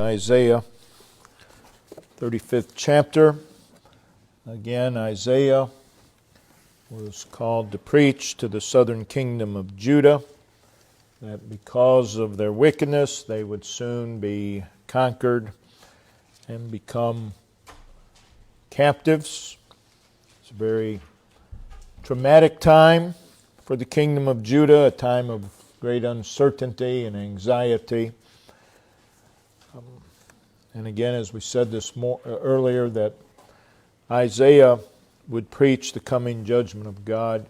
Isaiah 35th chapter. Again, Isaiah was called to preach to the southern kingdom of Judah that because of their wickedness they would soon be conquered and become captives. It's a very traumatic time for the kingdom of Judah, a time of great uncertainty and anxiety. And again, as we said earlier, that Isaiah would preach the coming judgment of God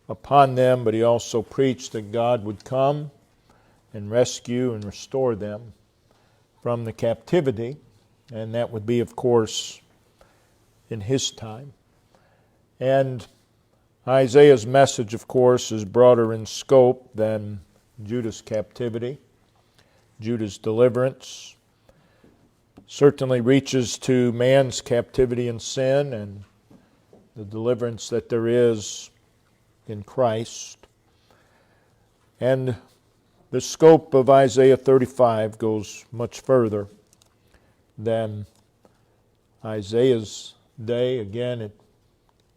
upon them, but he also preached that God would come and rescue and restore them from the captivity, and that would be, of course, in his time. And Isaiah's message, of course, is broader in scope than Judah's captivity. Judah's deliverance certainly reaches to man's captivity and sin and the deliverance that there is in Christ. And the scope of Isaiah 35 goes much further than Isaiah's day. Again, it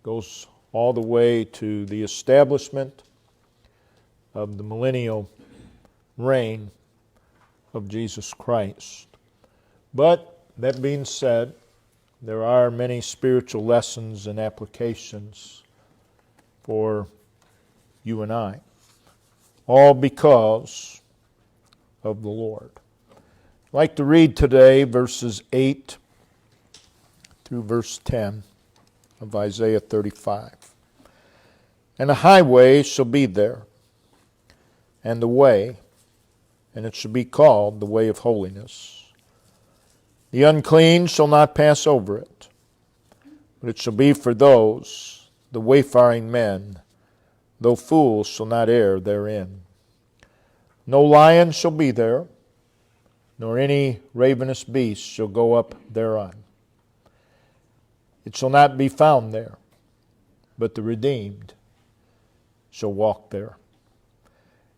goes all the way to the establishment of the millennial reign of Jesus Christ. But that being said, there are many spiritual lessons and applications for you and I, all because of the Lord. I'd like to read today verses 8 through verse 10 of Isaiah 35. And a highway shall be there, and the way, and it shall be called the way of holiness. The unclean shall not pass over it, but it shall be for those, the wayfaring men, though fools shall not err therein. No lion shall be there, nor any ravenous beast shall go up thereon. It shall not be found there, but the redeemed shall walk there.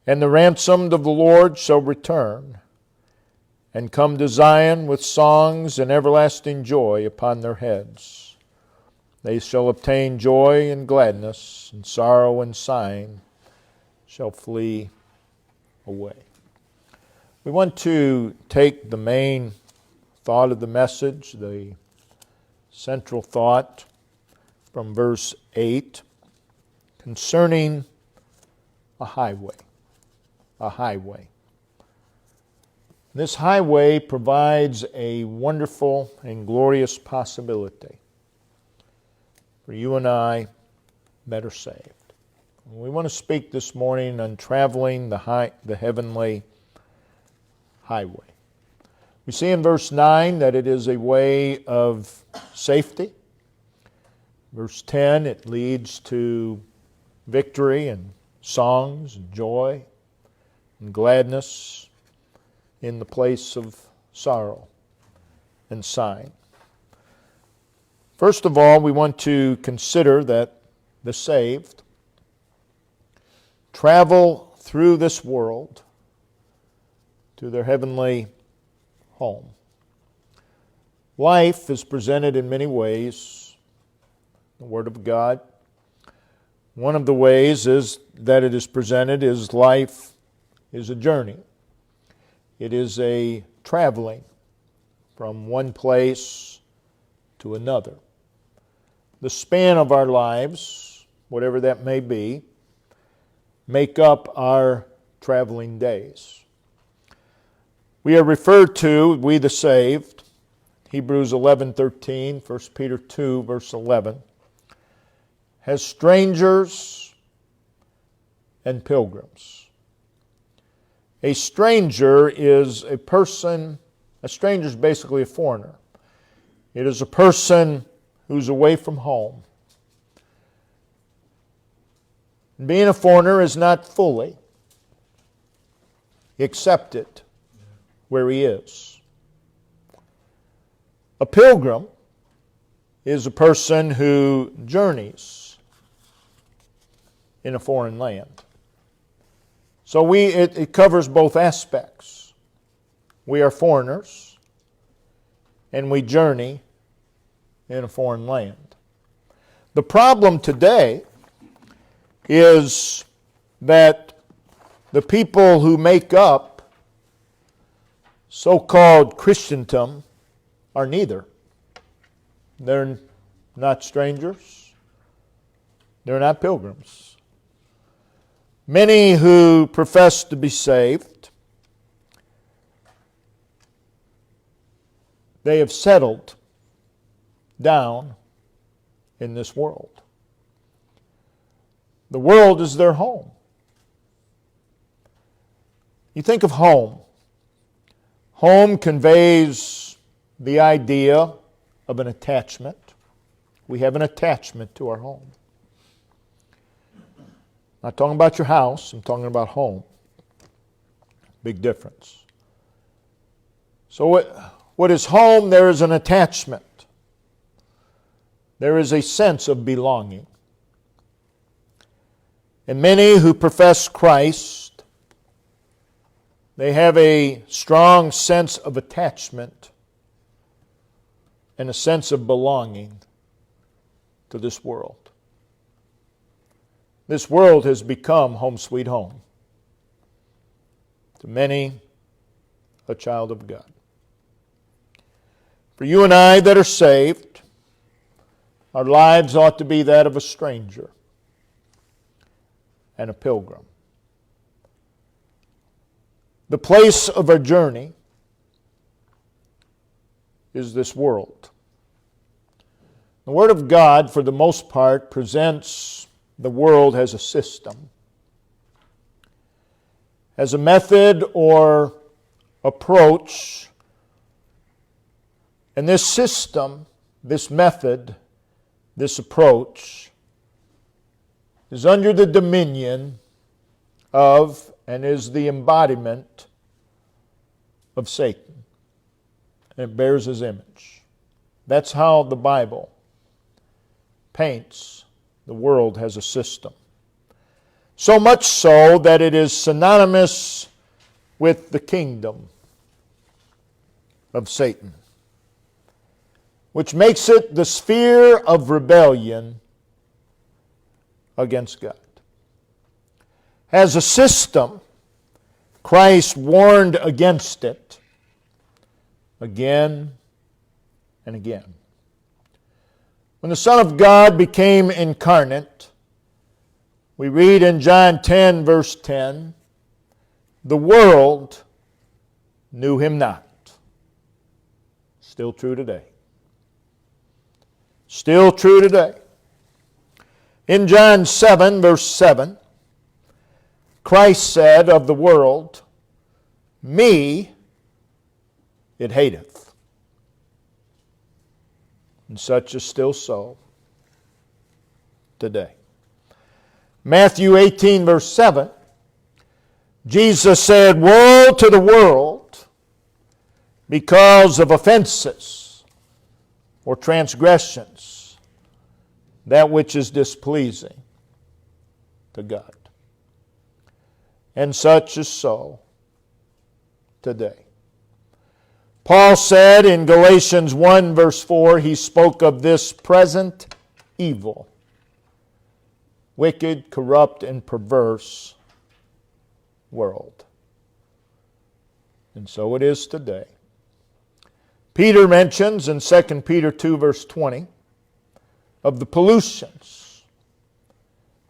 And the ransomed of the Lord shall return, and come to Zion with songs and everlasting joy upon their heads. They shall obtain joy and gladness, and sorrow and sighing shall flee away. We want to take the main thought of the message, the central thought from verse 8, concerning a highway. A highway. This highway provides a wonderful and glorious possibility for you and I that are saved. We want to speak this morning on traveling the heavenly highway. We see in verse 9 that it is a way of safety. Verse 10, it leads to victory and songs and joy and gladness in the place of sorrow and sighing. First of all, we want to consider that the saved travel through this world to their heavenly home. Life is presented in many ways, the Word of God. One of the ways is that it is presented is life is a journey. It is a traveling from one place to another. The span of our lives, whatever that may be, make up our traveling days. We are referred to, we the saved, Hebrews 11:13, 1 Peter 2, verse 11, as strangers and pilgrims. A stranger is a person, a stranger is basically a foreigner. It is a person who's away from home. Being a foreigner is not fully accepted where he is. A pilgrim is a person who journeys in a foreign land. So it covers both aspects. we are foreigners, and we journey in a foreign land. The problem today is that the people who make up so-called Christendom are neither. They're not strangers. They're not pilgrims. Many who profess to be saved, they have settled down in this world. The world is their home. You think of home. Home conveys the idea of an attachment. We have an attachment to our home. I'm not talking about your house, I'm talking about home. Big difference. So what is home? There is an attachment. There is a sense of belonging. And many who profess Christ, they have a strong sense of attachment and a sense of belonging to this world. This world has become home sweet home. To many, a child of God. For you and I that are saved, our lives ought to be that of a stranger and a pilgrim. The place of our journey is this world. The Word of God, for the most part, presents the world as a system, as a method or approach. And this system, this method, this approach is under the dominion of and is the embodiment of Satan. And it bears his image. That's how the Bible paints the world as a system. So much so that it is synonymous with the kingdom of Satan, which makes it the sphere of rebellion against God. As a system, Christ warned against it again and again. When the Son of God became incarnate, we read in John 10, verse 10, the world knew him not. Still true today. Still true today. In John 7, verse 7, Christ said of the world, me it hateth. And such is still so today. Matthew 18, verse 7, Jesus said, woe to the world because of offenses or transgressions, that which is displeasing to God. And such is so today. Paul said in Galatians 1, verse 4, he spoke of this present evil, wicked, corrupt, and perverse world. And so it is today. Peter mentions in 2 Peter 2, verse 20, of the pollutions,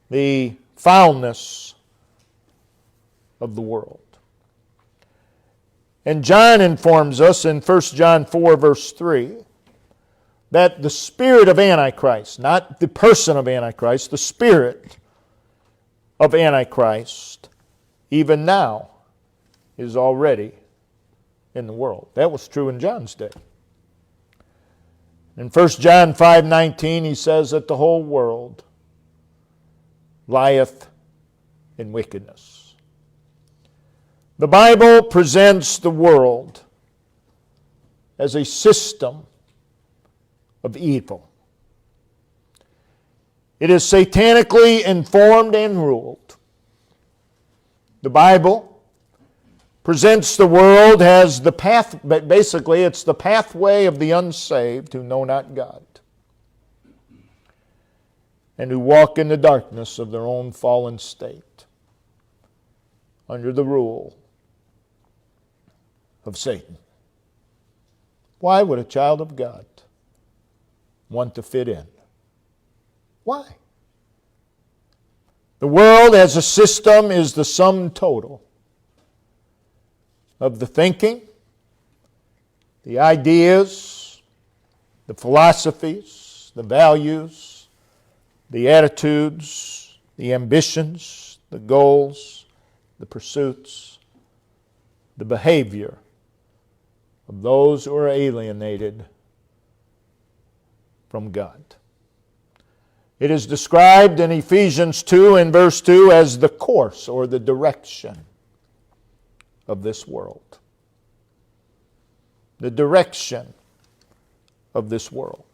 the foulness of the world. And John informs us in 1 John 4, verse 3, that the spirit of Antichrist, not the person of Antichrist, the spirit of Antichrist, even now, is already in the world. That was true in John's day. In 1 John 5:19, he says that the whole world lieth in wickedness. The Bible presents the world as a system of evil. It is satanically informed and ruled. The Bible presents the world as the path, but basically it's the pathway of the unsaved who know not God and who walk in the darkness of their own fallen state under the rule of Satan. Why would a child of God want to fit in? Why? The world as a system is the sum total of the thinking, the ideas, the philosophies, the values, the attitudes, the ambitions, the goals, the pursuits, the behavior of those who are alienated from God. It is described in Ephesians 2 and verse 2 as the course or the direction of this world. The direction of this world.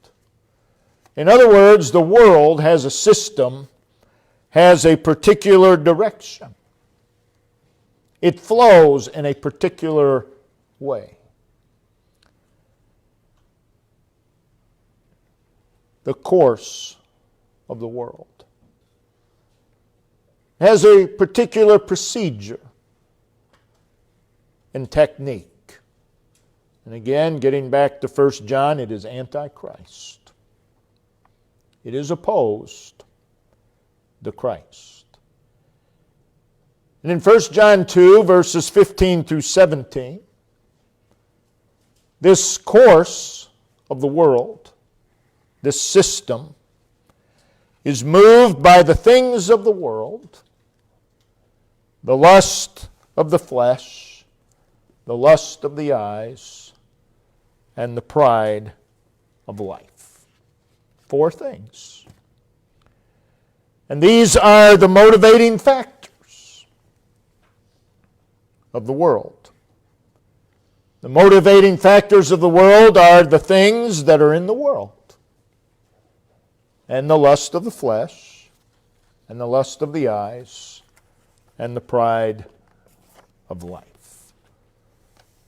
In other words, the world has a system, has a particular direction. It flows in a particular way. The course of the world has a particular procedure and technique. And again, getting back to 1 John, it is antichrist. It is opposed to Christ. And in 1 John 2, verses 15 through 17, this course of the world, this system, is moved by the things of the world, the lust of the flesh, the lust of the eyes, and the pride of life. 4 things. And these are the motivating factors of the world. The motivating factors of the world are the things that are in the world. And the lust of the flesh, and the lust of the eyes, and the pride of life.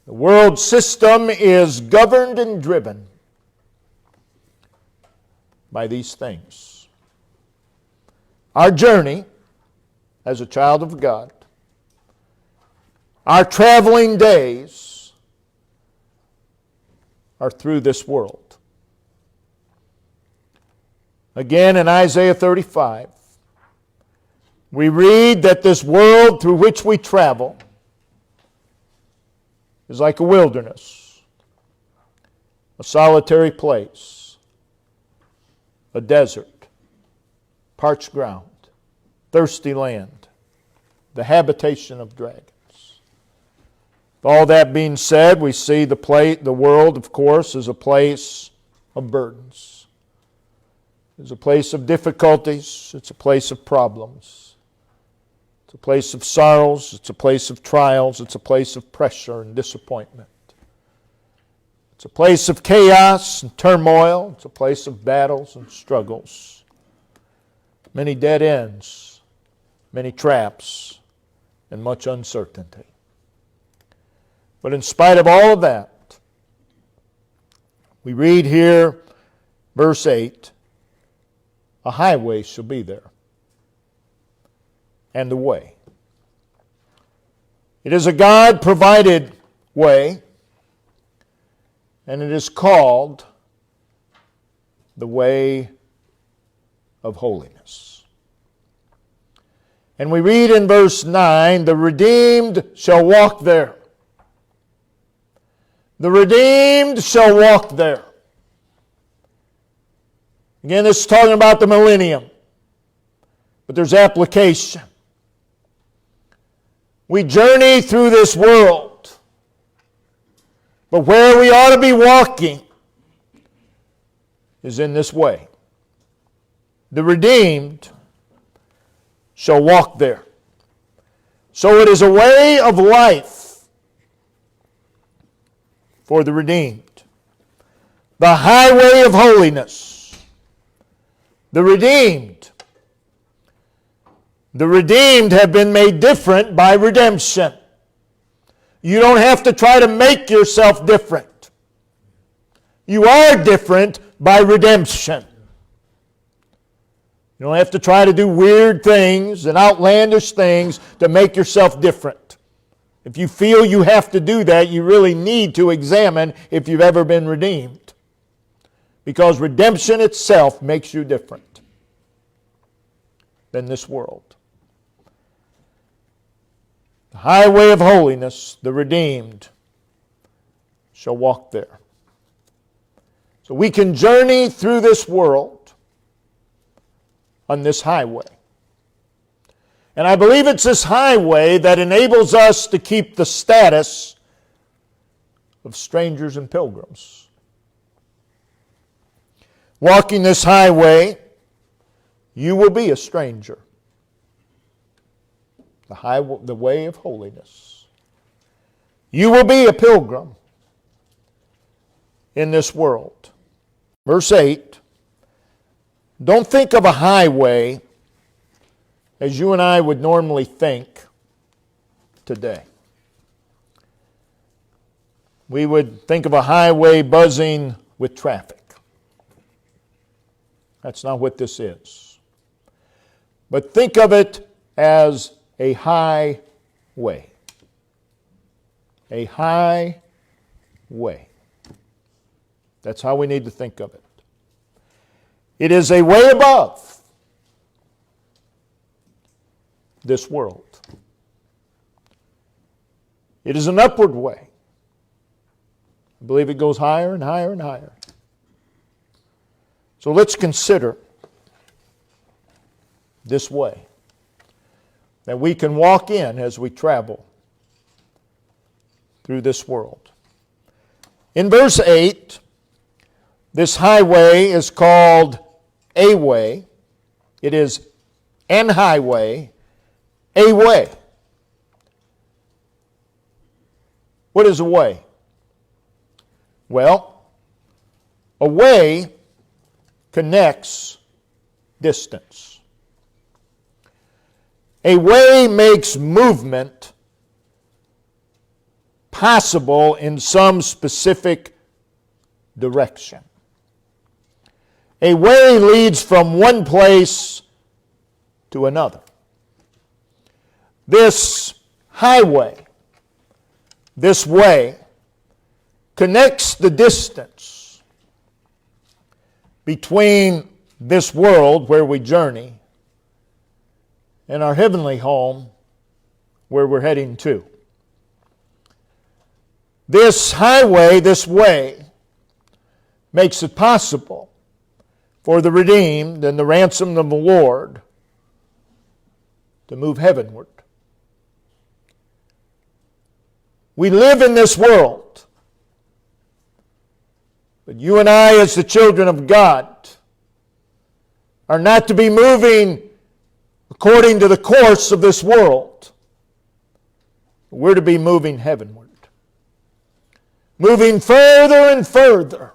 The world system is governed and driven by these things. Our journey as a child of God, our traveling days are through this world. Again, in Isaiah 35, we read that this world through which we travel is like a wilderness, a solitary place, a desert, parched ground, thirsty land, the habitation of dragons. All that being said, we see the world, of course, is a place of burdens. It's a place of difficulties. It's a place of problems. It's a place of sorrows. It's a place of trials. It's a place of pressure and disappointment. It's a place of chaos and turmoil. It's a place of battles and struggles. Many dead ends, many traps, and much uncertainty. But in spite of all of that, we read here, verse 8, a highway shall be there, and the way. It is a God-provided way, and it is called the way of holiness. And we read in verse 9, the redeemed shall walk there. The redeemed shall walk there. Again, this is talking about the millennium, but there's application. We journey through this world, but where we ought to be walking is in this way. The redeemed shall walk there. So it is a way of life for the redeemed. The highway of holiness. The redeemed. The redeemed have been made different by redemption. You don't have to try to make yourself different. You are different by redemption. You don't have to try to do weird things and outlandish things to make yourself different. If you feel you have to do that, you really need to examine if you've ever been redeemed. Because redemption itself makes you different than this world. The highway of holiness, the redeemed, shall walk there. So we can journey through this world on this highway. And I believe it's this highway that enables us to keep the status of strangers and pilgrims. Walking this highway, you will be a stranger. The way of holiness. You will be a pilgrim in this world. Verse 8, don't think of a highway as you and I would normally think today. We would think of a highway buzzing with traffic. That's not what this is. But think of it as a highway. A highway. That's how we need to think of it. It is a way above this world. It is an upward way. I believe it goes higher and higher and higher. So let's consider this way that we can walk in as we travel through this world. In verse 8, this highway is called a way. It is an highway, a way. What is a way? Well, a way connects distance. A way makes movement possible in some specific direction. A way leads from one place to another. This highway, this way, connects the distance between this world where we journey and our heavenly home where we're heading to. This highway, this way, makes it possible for the redeemed and the ransomed of the Lord to move heavenward. We live in this world, but you and I, as the children of God, are not to be moving according to the course of this world. We're to be moving heavenward. Moving further and further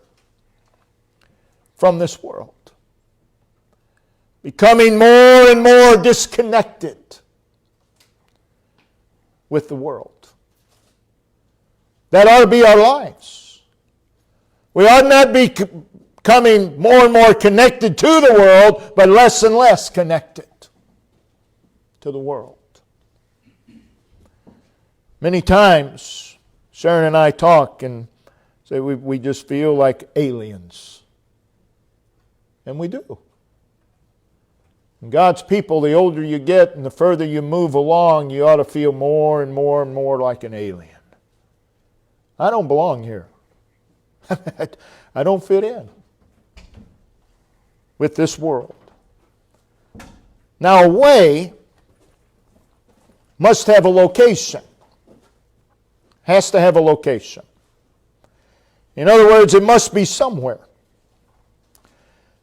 from this world. Becoming more and more disconnected with the world. That ought to be our lives. We ought not be becoming more and more connected to the world, but less and less connected to the world. Many times, Sharon and I talk and say we just feel like aliens. And we do. And God's people, the older you get and the further you move along, you ought to feel more and more and more like an alien. I don't belong here. I don't fit in with this world. Now, a way must have a location. Has to have a location. In other words, it must be somewhere.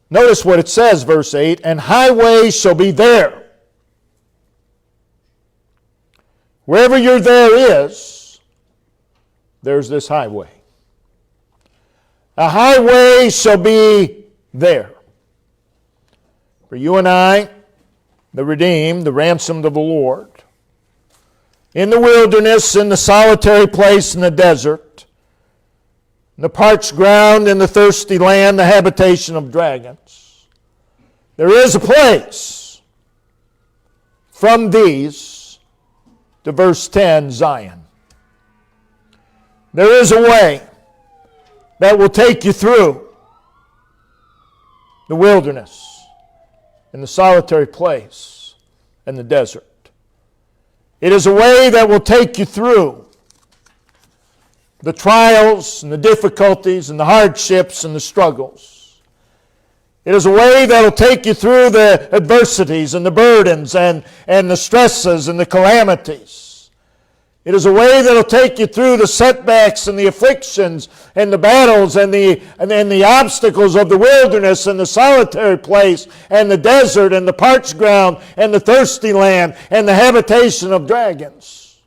Notice what it says, verse 8, and highways shall be there. Wherever your there is, there's this highway. A highway shall be there. For you and I, the redeemed, the ransomed of the Lord, in the wilderness, in the solitary place, in the desert, in the parched ground, in the thirsty land, the habitation of dragons. There is a place from these to verse 10, Zion. There is a way that will take you through the wilderness, in the solitary place, and the desert. It is a way that will take you through the trials and the difficulties and the hardships and the struggles. It is a way that will take you through the adversities and the burdens and the stresses and the calamities. It is a way that will take you through the setbacks and the afflictions and the battles and the obstacles of the wilderness and the solitary place and the desert and the parched ground and the thirsty land and the habitation of dragons.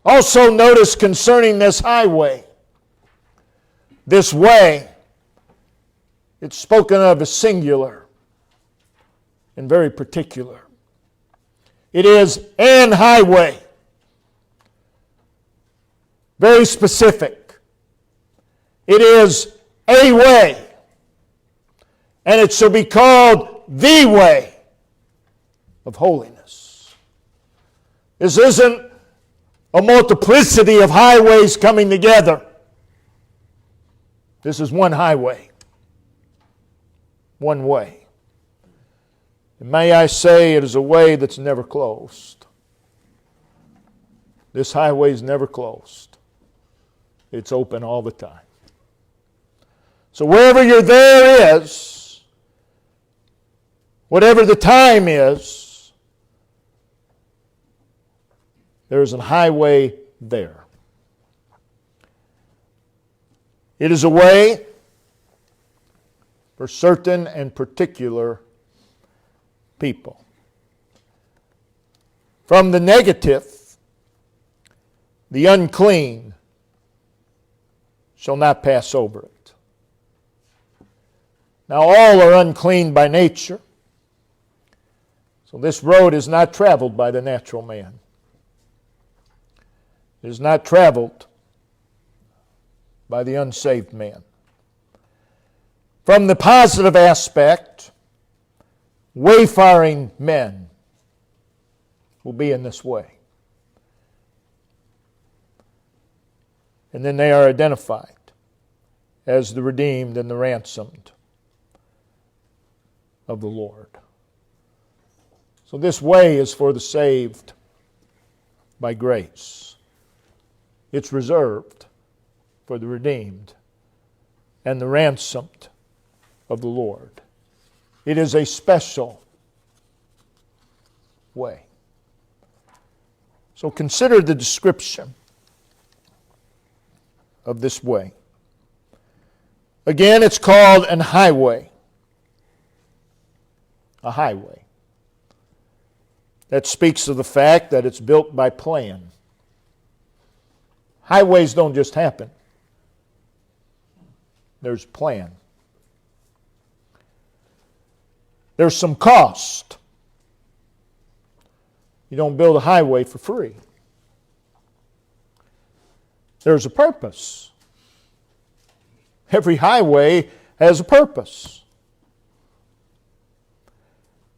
Also notice concerning this highway, this way, it's spoken of as singular and very particular. It is an highway. Very specific. It is a way. And it shall be called the way of holiness. This isn't a multiplicity of highways coming together. This is one highway. One way. And may I say, it is a way that's never closed. This highway is never closed. It's open all the time. So wherever your there is, whatever the time is, there is a highway there. It is a way for certain and particular people. From the negative, the unclean shall not pass over it. Now all are unclean by nature, so this road is not traveled by the natural man. It is not traveled by the unsaved man. From the positive aspect, wayfaring men will be in this way. And then they are identified as the redeemed and the ransomed of the Lord. So this way is for the saved by grace. It's reserved for the redeemed and the ransomed of the Lord. It is a special way. So consider the description of this way. Again, it's called an highway. A highway. That speaks of the fact that it's built by plan. Highways don't just happen. There's plan. There's some cost. You don't build a highway for free. There's a purpose. Every highway has a purpose.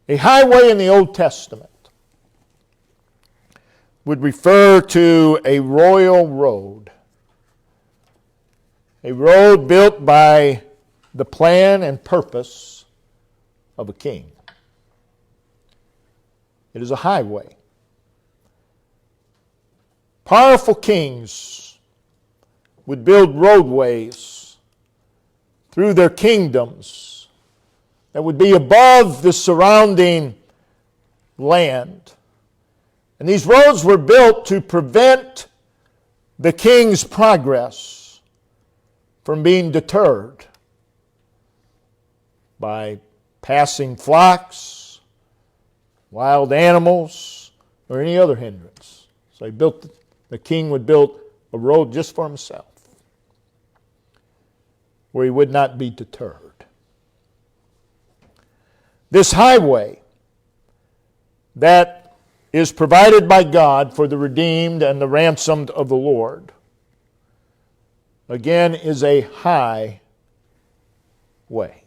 A highway in the Old Testament would refer to a royal road. A road built by the plan and purpose of a king. It is a highway. Powerful kings would build roadways through their kingdoms that would be above the surrounding land. And these roads were built to prevent the king's progress from being deterred by passing flocks, wild animals, or any other hindrance. So the king would build a road just for himself, where he would not be deterred. This highway that is provided by God for the redeemed and the ransomed of the Lord, again, is a high way.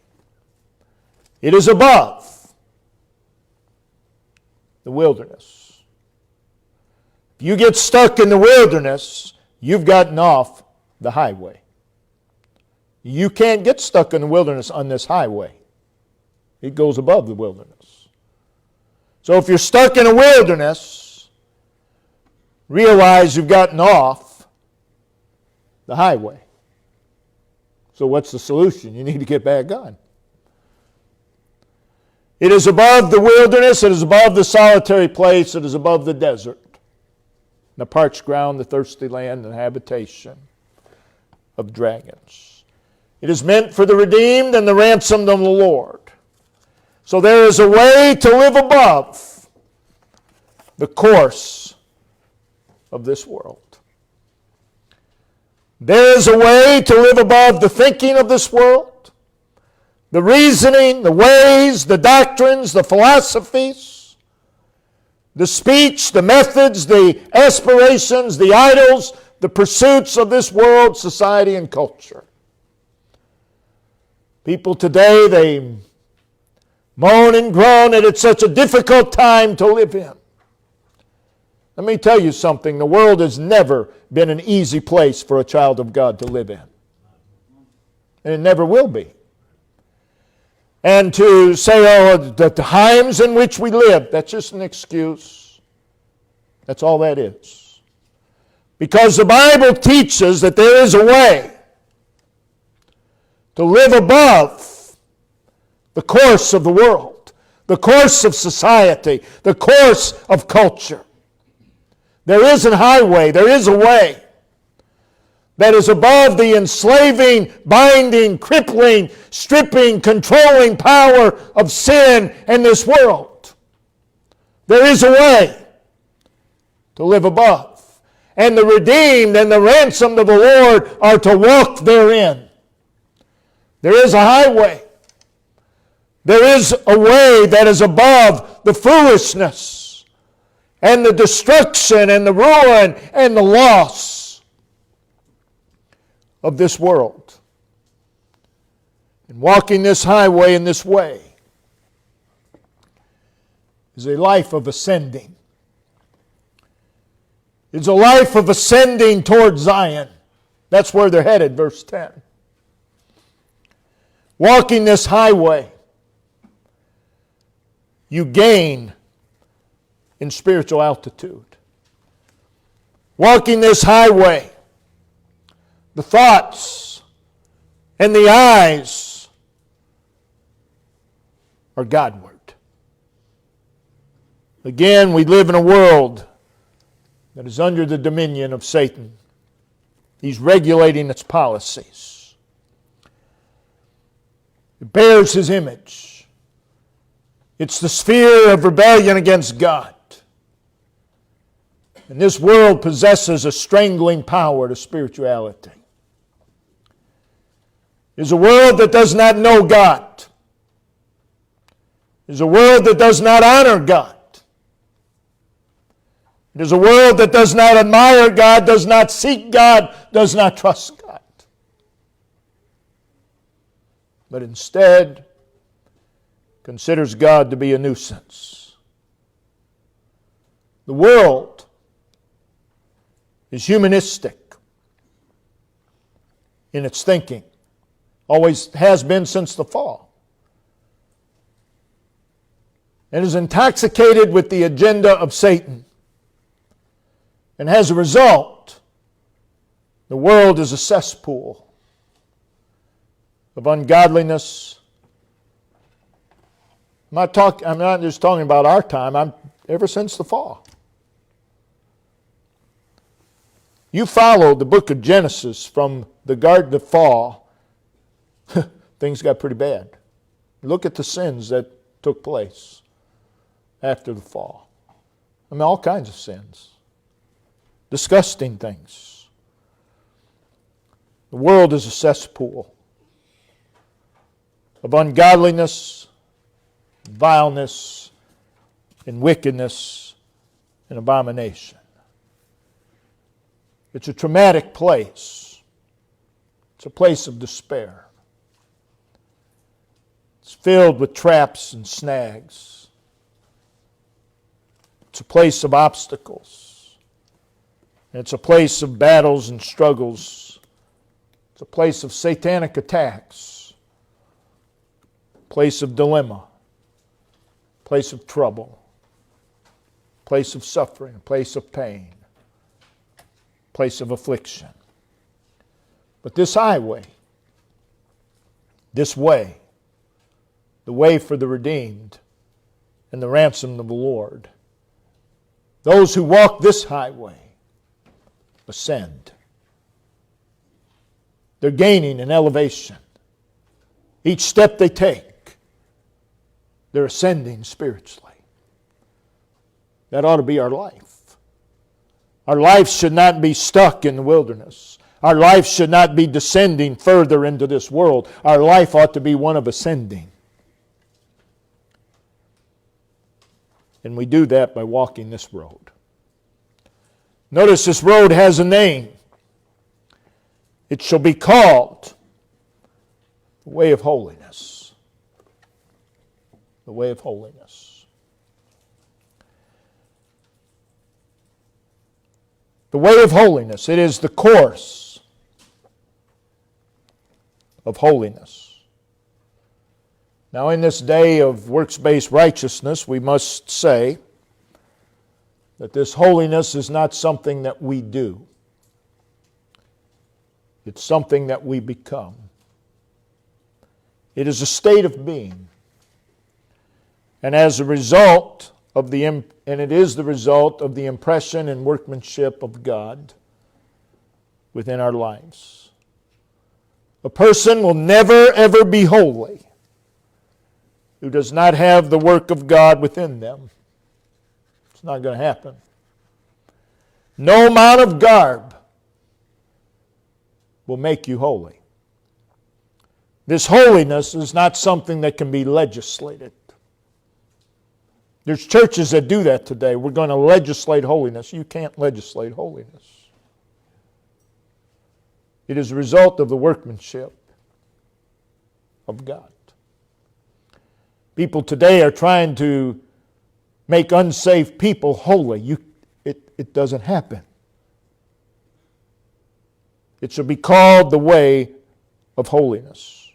It is above the wilderness. If you get stuck in the wilderness, you've gotten off the highway. You can't get stuck in the wilderness on this highway. It goes above the wilderness. So if you're stuck in a wilderness, realize you've gotten off the highway. So what's the solution? You need to get back on. It is above the wilderness, it is above the solitary place, it is above the desert, the parched ground, the thirsty land, and habitation of dragons. It is meant for the redeemed and the ransomed of the Lord. So there is a way to live above the course of this world. There is a way to live above the thinking of this world, the reasoning, the ways, the doctrines, the philosophies, the speech, the methods, the aspirations, the idols, the pursuits of this world, society, and culture. People today, they moan and groan that it's such a difficult time to live in. Let me tell you something. The world has never been an easy place for a child of God to live in. And it never will be. And to say, oh, the times in which we live, that's just an excuse. That's all that is. Because the Bible teaches that there is a way to live above the course of the world, the course of society, the course of culture. There is a highway, there is a way that is above the enslaving, binding, crippling, stripping, controlling power of sin in this world. There is a way to live above. And the redeemed and the ransomed of the Lord are to walk therein. There is a highway. There is a way that is above the foolishness and the destruction and the ruin and the loss of this world. And walking this highway in this way is a life of ascending. It's a life of ascending toward Zion. That's where they're headed, verse 10. Walking this highway, you gain in spiritual altitude. Walking this highway, the thoughts and the eyes are Godward. Again, we live in a world that is under the dominion of Satan. He's regulating its policies. It bears his image. It's the sphere of rebellion against God. And this world possesses a strangling power to spirituality. It is a world that does not know God. It is a world that does not honor God. It is a world that does not admire God, does not seek God, does not trust God. But instead considers God to be a nuisance. The world is humanistic in its thinking. Always has been since the fall. And is intoxicated with the agenda of Satan. And as a result, the world is a cesspool of ungodliness. I'm not just talking about our time. Ever since the fall. You follow the book of Genesis from the garden to fall, things got pretty bad. Look at the sins that took place after the fall. I mean, all kinds of sins. Disgusting things. The world is a cesspool of ungodliness, vileness, and wickedness an abomination. It's a traumatic place. It's a place of despair. It's filled with traps and snags. It's a place of obstacles. It's a place of battles and struggles. It's a place of satanic attacks. A place of dilemma. A place of trouble. A place of suffering. A place of pain. A place of affliction. But this highway, this way, the way for the redeemed and the ransomed of the Lord, those who walk this highway ascend. They're gaining in elevation. Each step they take, they're ascending spiritually. That ought to be our life. Our life should not be stuck in the wilderness. Our life should not be descending further into this world. Our life ought to be one of ascending. And we do that by walking this road. Notice this road has a name. It shall be called the way of holiness. The way of holiness. The way of holiness. It is the course of holiness. Now, in this day of works-based righteousness, we must say that this holiness is not something that we do. It's something that we become. It is a state of being. And as a result of it is the result of the impression and workmanship of God within our lives. A person will never ever be holy who does not have the work of God within them. It's not going to happen. No amount of garb will make you holy. This holiness is not something that can be legislated. There's churches that do that today. We're going to legislate holiness. You can't legislate holiness. It is a result of the workmanship of God. People today are trying to make unsaved people holy. It doesn't happen. It shall be called the way of holiness.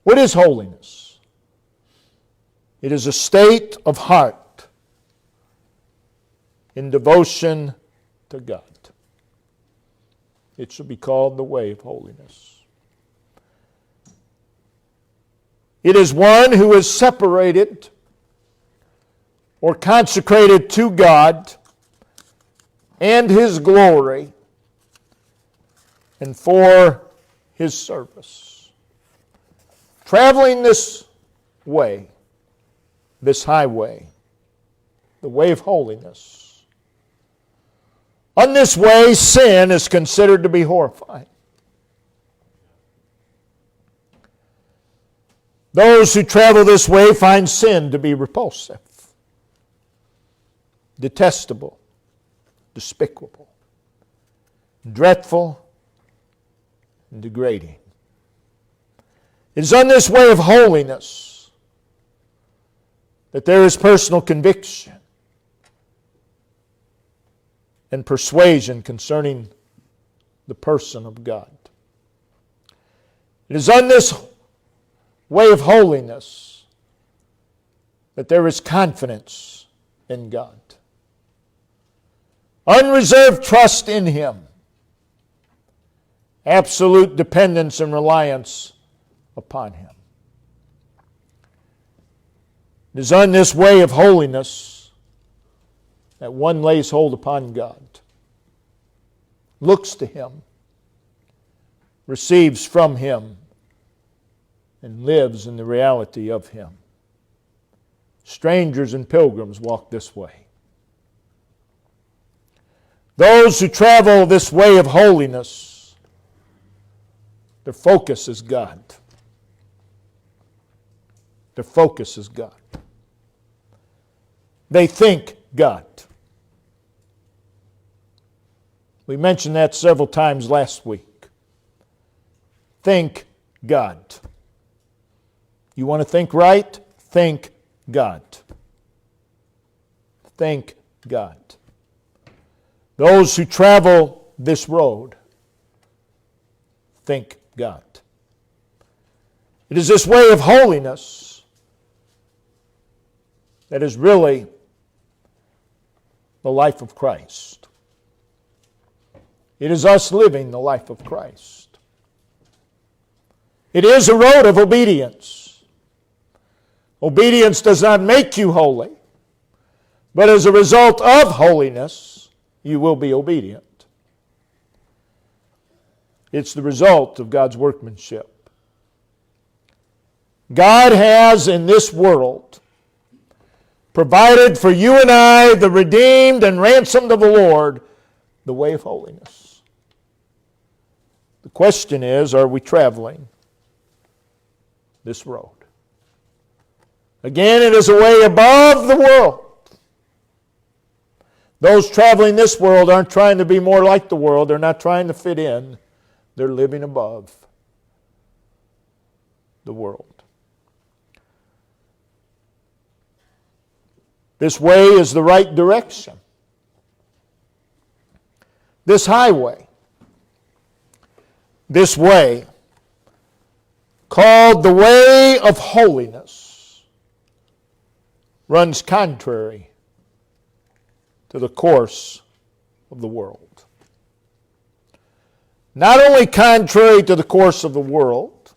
What is holiness? It is a state of heart in devotion to God. It shall be called the way of holiness. It is one who is separated or consecrated to God and His glory and for His service. Traveling this way, this highway, the way of holiness. On this way, sin is considered to be horrifying. Those who travel this way find sin to be repulsive, detestable, despicable, dreadful, and degrading. It is on this way of holiness that there is personal conviction and persuasion concerning the person of God. It is on this way of holiness that there is confidence in God. Unreserved trust in Him. Absolute dependence and reliance upon Him. It is on this way of holiness that one lays hold upon God, looks to Him, receives from Him, and lives in the reality of Him. Strangers and pilgrims walk this way. Those who travel this way of holiness, their focus is God. Their focus is God. They think God. We mentioned that several times last week. Think God. You want to think right? Think God. Think God. Those who travel this road, think God. It is this way of holiness that is really the life of Christ. It is us living the life of Christ. It is a road of obedience. Obedience does not make you holy, but as a result of holiness, you will be obedient. It's the result of God's workmanship. God has in this world provided for you and I, the redeemed and ransomed of the Lord, the way of holiness. The question is, are we traveling this road? Again, it is a way above the world. Those traveling this world aren't trying to be more like the world. They're not trying to fit in. They're living above the world. This way is the right direction. This highway, this way, called the way of holiness, runs contrary to the course of the world. Not only contrary to the course of the world,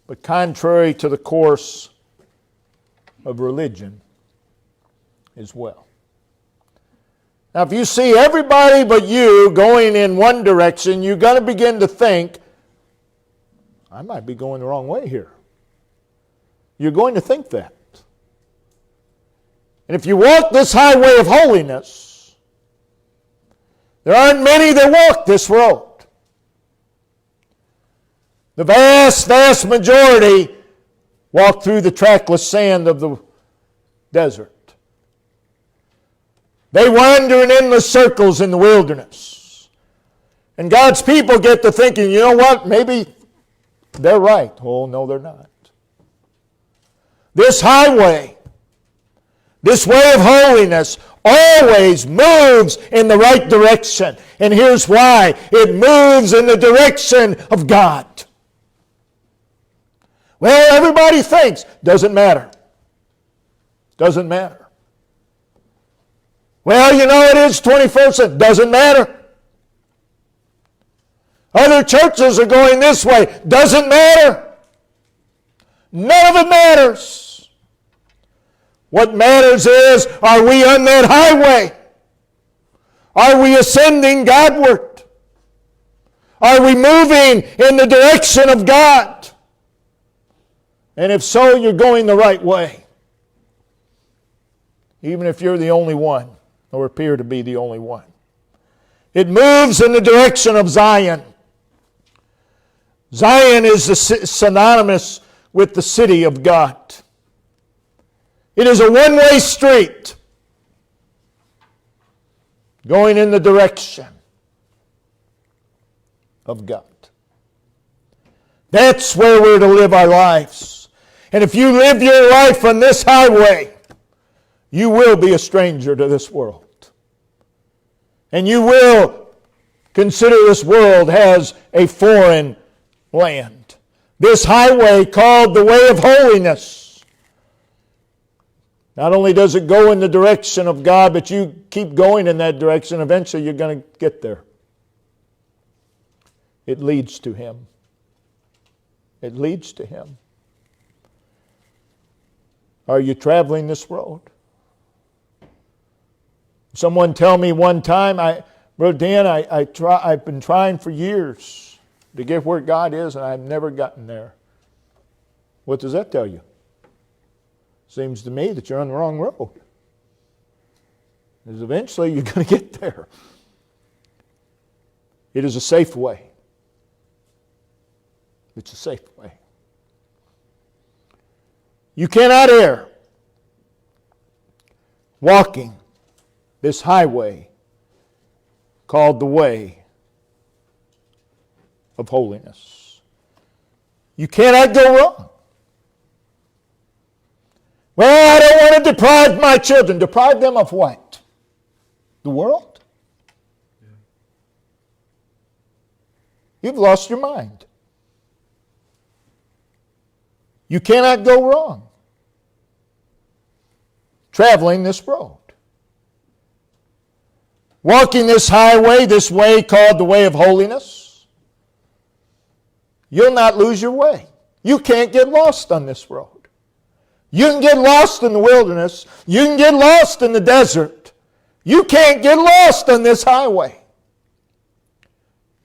but contrary to the course of religion as well. Now, if you see everybody but you going in one direction, you're going to begin to think, I might be going the wrong way here. You're going to think that. And if you walk this highway of holiness, there aren't many that walk this road. The vast, vast majority walk through the trackless sand of the desert. They wander in endless circles in the wilderness. And God's people get to thinking, you know what, maybe they're right. Oh, no, they're not. This highway, this way of holiness, always moves in the right direction. And here's why. It moves in the direction of God. Well, everybody thinks. Doesn't matter. Doesn't matter. Well, you know it is 21st century. Doesn't matter. Other churches are going this way. Doesn't matter. None of it matters. What matters is, are we on that highway? Are we ascending Godward? Are we moving in the direction of God? And if so, you're going the right way. Even if you're the only one, or appear to be the only one. It moves in the direction of Zion. Zion is synonymous with the city of God. It is a one-way street going in the direction of God. That's where we're to live our lives. And if you live your life on this highway, you will be a stranger to this world. And you will consider this world as a foreign land. This highway called the way of holiness. Not only does it go in the direction of God, but you keep going in that direction, eventually you're going to get there. It leads to Him. It leads to Him. Are you traveling this road? Someone tell me one time, Brother Dan, I've been trying for years to get where God is, and I've never gotten there. What does that tell you? Seems to me that you're on the wrong road. Because eventually you're going to get there. It is a safe way. It's a safe way. You cannot err. walking this highway called the way of holiness. You cannot go wrong. Well, I don't want to deprive my children. Deprive them of what? The world? You've lost your mind. You cannot go wrong traveling this road. Walking this highway, this way called the way of holiness, you'll not lose your way. You can't get lost on this road. You can get lost in the wilderness. You can get lost in the desert. You can't get lost on this highway.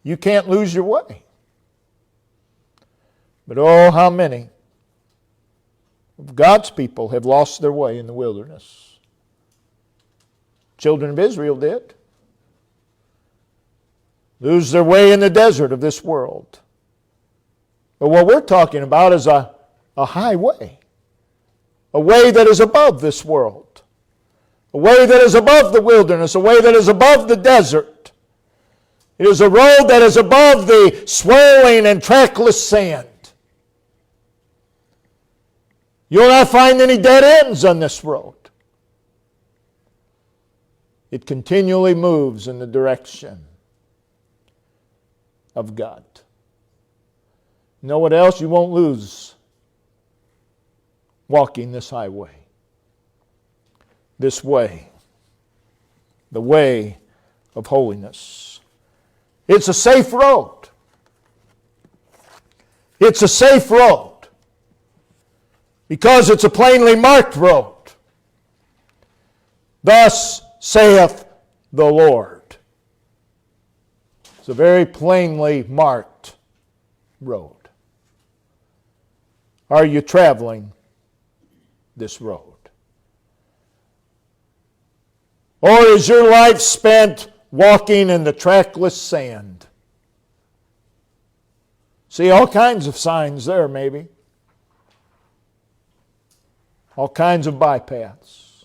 You can't lose your way. But oh, how many of God's people have lost their way in the wilderness? Children of Israel did. Lose their way in the desert of this world. But what we're talking about is a highway. A way that is above this world. A way that is above the wilderness. A way that is above the desert. It is a road that is above the swirling and trackless sand. You'll not find any dead ends on this road. It continually moves in the direction of God. You know what else? You won't lose walking this highway. This way. The way of holiness. It's a safe road. It's a safe road. Because it's a plainly marked road. Thus saith the Lord. It's a very plainly marked road. Are you traveling this road? Or is your life spent walking in the trackless sand? See, all kinds of signs there, maybe. All kinds of bypaths.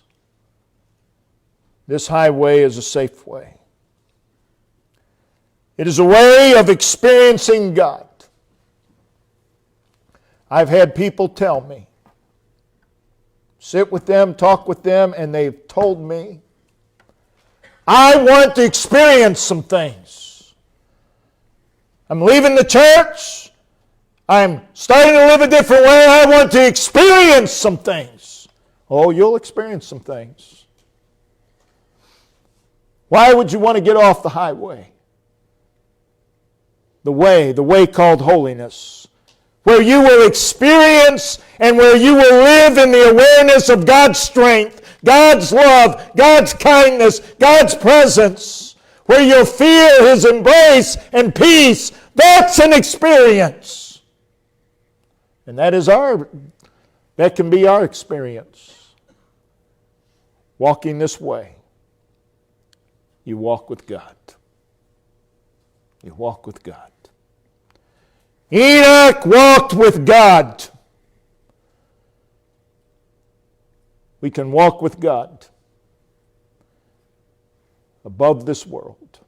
This highway is a safe way. It is a way of experiencing God. I've had people tell me, sit with them, talk with them, and they've told me, I want to experience some things. I'm leaving the church. I'm starting to live a different way. I want to experience some things. Oh, you'll experience some things. Why would you want to get off the highway? The way called holiness, where you will experience and where you will live in the awareness of God's strength, God's love, God's kindness, God's presence, where you'll feel His embrace and peace. That's an experience. And that can be our experience. Walking this way, you walk with God. You walk with God. Enoch walked with God. We can walk with God above this world.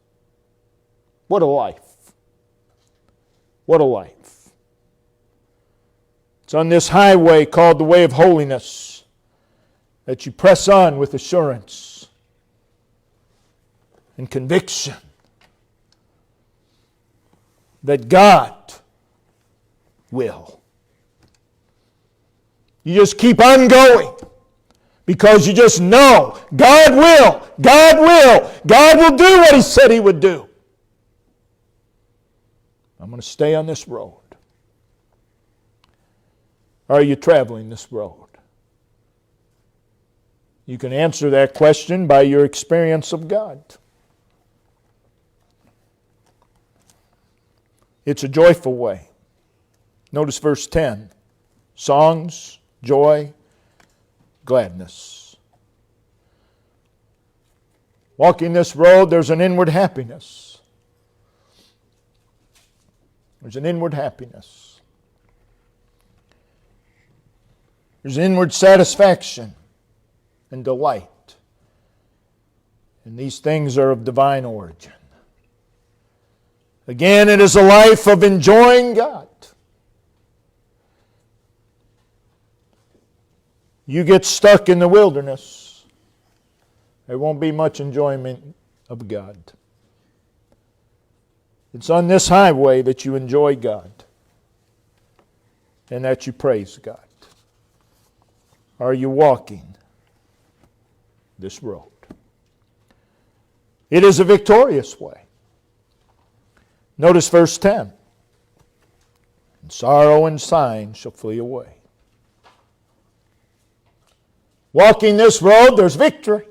What a life. What a life. It's on this highway called the way of holiness that you press on with assurance and conviction that God will. You just keep on going because you just know God will. God will. God will do what He said He would do. I'm going to stay on this road. Are you traveling this road? You can answer that question by your experience of God. It's a joyful way. Notice verse 10. Songs, joy, gladness. Walking this road, there's an inward happiness. There's an inward happiness. There's inward satisfaction and delight And these things are of divine origin. Again, it is a life of enjoying God. You get stuck in the wilderness, there won't be much enjoyment of God. It's on this highway that you enjoy God and that you praise God. Are you walking this road? It is a victorious way. Notice verse 10. And sorrow and sighing shall flee away. Walking this road, there's victory.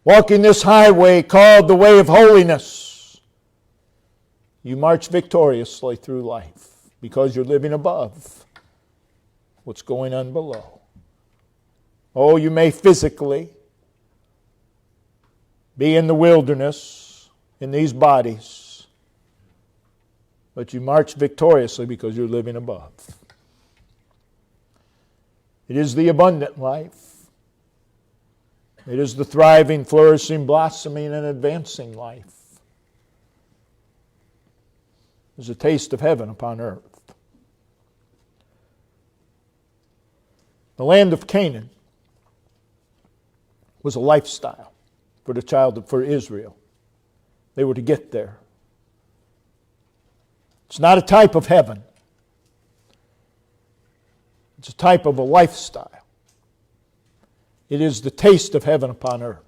Walking this highway called the way of holiness, you march victoriously through life because you're living above what's going on below. Oh, you may physically be in the wilderness in these bodies, but you march victoriously because you're living above. It is the abundant life. It is the thriving, flourishing, blossoming, and advancing life. It's a taste of heaven upon earth. The land of Canaan was a lifestyle for Israel. They were to get there. It's not a type of heaven. It's a type of a lifestyle. It is the taste of heaven upon earth.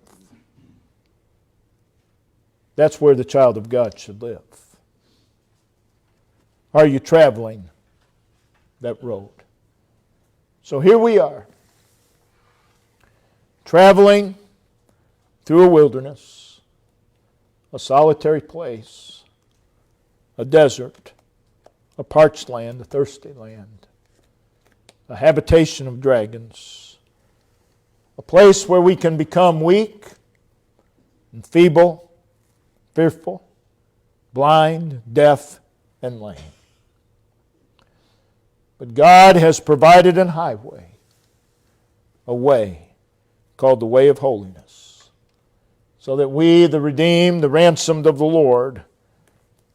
That's where the child of God should live. Are you traveling that road? So here we are, traveling through a wilderness, a solitary place, a desert, a parched land, a thirsty land, a habitation of dragons, a place where we can become weak and feeble, fearful, blind, deaf, and lame. But God has provided an highway, a way called the way of holiness, so that we, the redeemed, the ransomed of the Lord,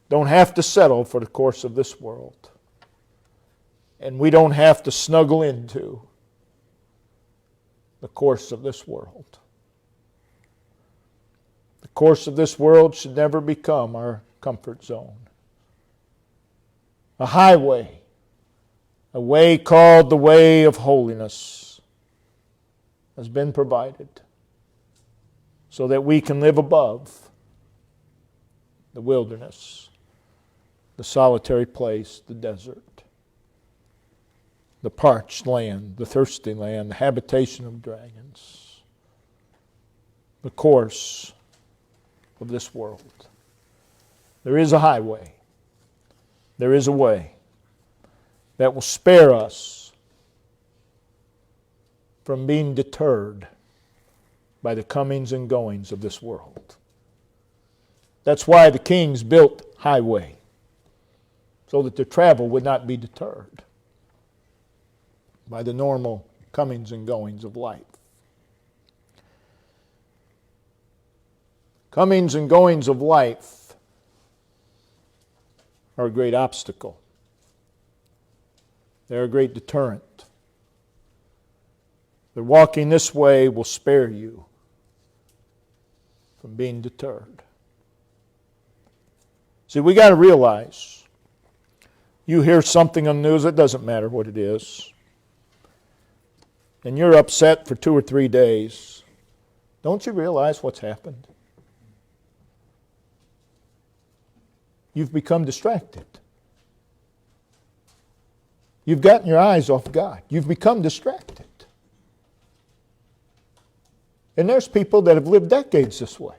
don't have to settle for the course of this world. And we don't have to snuggle into the course of this world. The course of this world should never become our comfort zone. A highway, a way called the way of holiness, has been provided so that we can live above the wilderness, the solitary place, the desert, the parched land, the thirsty land, the habitation of dragons, the course of this world. There is a highway. There is a way that will spare us from being deterred by the comings and goings of this world. That's why the kings built highway, so that their travel would not be deterred by the normal comings and goings of life. Comings and goings of life are a great obstacle. They're a great deterrent. That walking this way will spare you from being deterred. See, we got to realize, you hear something on the news, it doesn't matter what it is, and you're upset for 2 or 3 days, don't you realize what's happened? You've become distracted. You've gotten your eyes off God. You've become distracted. And there's people that have lived decades this way.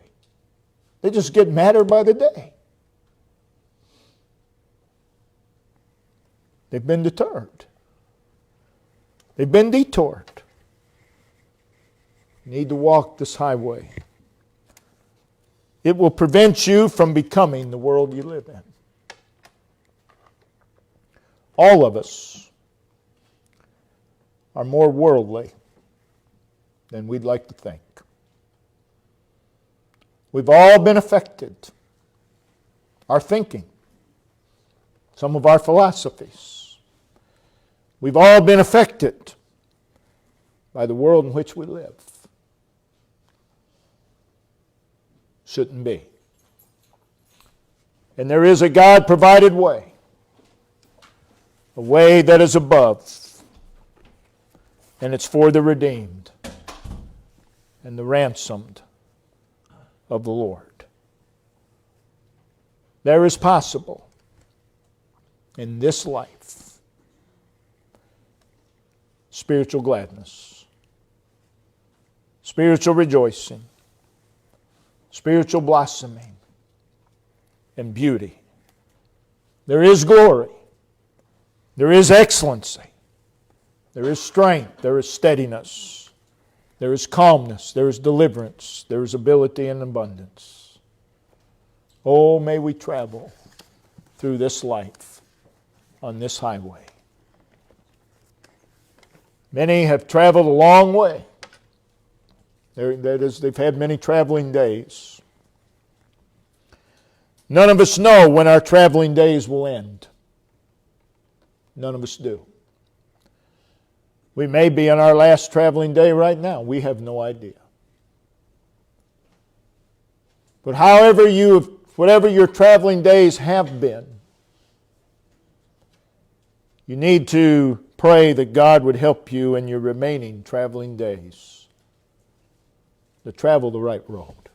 They just get madder by the day. They've been deterred. They've been detoured. You need to walk this highway. It will prevent you from becoming the world you live in. All of us are more worldly than we'd like to think. We've all been affected. Our thinking, some of our philosophies. We've all been affected by the world in which we live. Shouldn't be. And there is a God-provided way, a way that is above, and it's for the redeemed and the ransomed of the Lord. There is possible in this life spiritual gladness, spiritual rejoicing, spiritual blossoming, and beauty. There is glory. There is excellency. There is strength. There is steadiness. There is calmness. There is deliverance. There is ability and abundance. Oh, may we travel through this life on this highway. Many have traveled a long way. That is, they've had many traveling days. None of us know when our traveling days will end. None of us do. We may be on our last traveling day right now. We have no idea. But whatever your traveling days have been, you need to pray that God would help you in your remaining traveling days to travel the right road,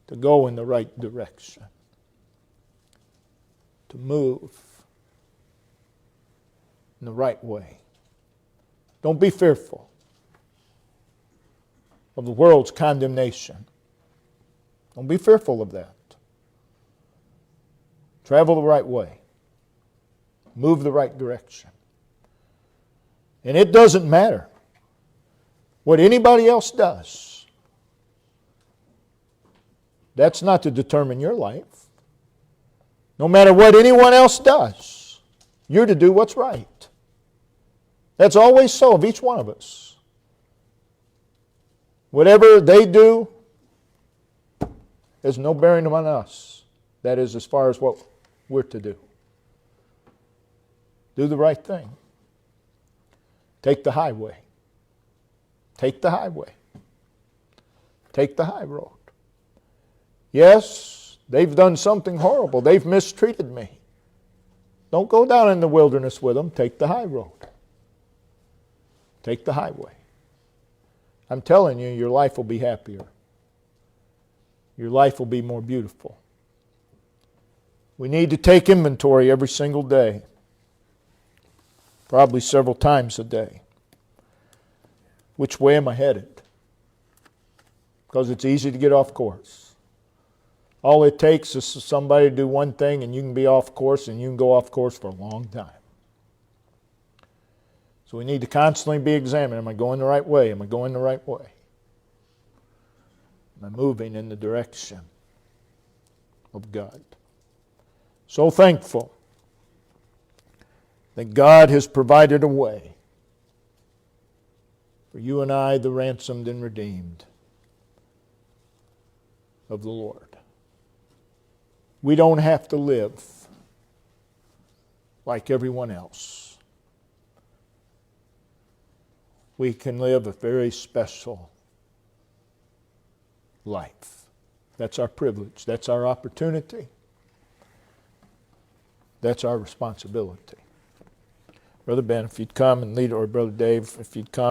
to go in the right direction, to move in the right way. Don't be fearful of the world's condemnation. Don't be fearful of that. Travel the right way. Move the right direction. And it doesn't matter what anybody else does. That's not to determine your life. No matter what anyone else does, you're to do what's right. That's always so of each one of us. Whatever they do has no bearing on us. That is, as far as what we're to do. Do the right thing. Take the highway. Take the highway. Take the high road. Yes, they've done something horrible. They've mistreated me. Don't go down in the wilderness with them. Take the high road. Take the highway. I'm telling you, your life will be happier. Your life will be more beautiful. We need to take inventory every single day. Probably several times a day. Which way am I headed? Because it's easy to get off course. All it takes is somebody to do one thing and you can be off course, and you can go off course for a long time. So we need to constantly be examining. Am I going the right way? Am I going the right way? Am I moving in the direction of God? So thankful that God has provided a way for you and I, the ransomed and redeemed of the Lord. We don't have to live like everyone else. We can live a very special life. That's our privilege. That's our opportunity. That's our responsibility. Brother Ben, if you'd come and lead, or Brother Dave, if you'd come.